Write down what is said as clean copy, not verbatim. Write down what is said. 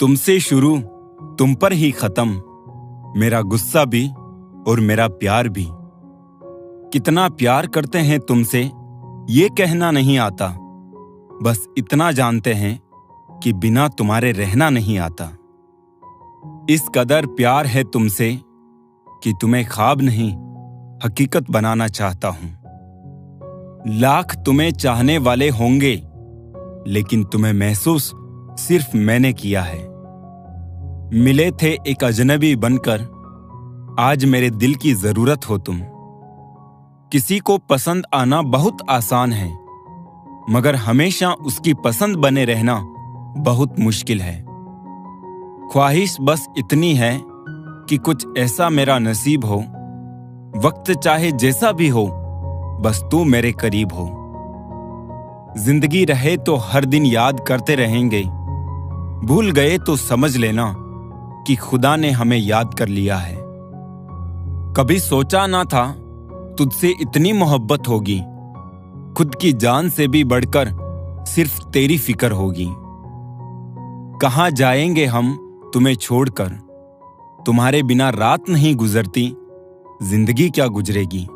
तुमसे शुरू, तुम पर ही खत्म, मेरा गुस्सा भी और मेरा प्यार भी। कितना प्यार करते हैं तुमसे ये कहना नहीं आता, बस इतना जानते हैं कि बिना तुम्हारे रहना नहीं आता। इस कदर प्यार है तुमसे कि तुम्हें ख्वाब नहीं हकीकत बनाना चाहता हूं। लाख तुम्हें चाहने वाले होंगे, लेकिन तुम्हें महसूस सिर्फ मैंने किया है। मिले थे एक अजनबी बनकर, आज मेरे दिल की जरूरत हो तुम। किसी को पसंद आना बहुत आसान है, मगर हमेशा उसकी पसंद बने रहना बहुत मुश्किल है। ख्वाहिश बस इतनी है कि कुछ ऐसा मेरा नसीब हो, वक्त चाहे जैसा भी हो, बस तू मेरे करीब हो। जिंदगी रहे तो हर दिन याद करते रहेंगे, भूल गए तो समझ लेना कि खुदा ने हमें याद कर लिया है। कभी सोचा ना था तुझसे इतनी मोहब्बत होगी, खुद की जान से भी बढ़कर सिर्फ तेरी फिक्र होगी। कहाँ जाएंगे हम तुम्हें छोड़कर, तुम्हारे बिना रात नहीं गुजरती, जिंदगी क्या गुजरेगी।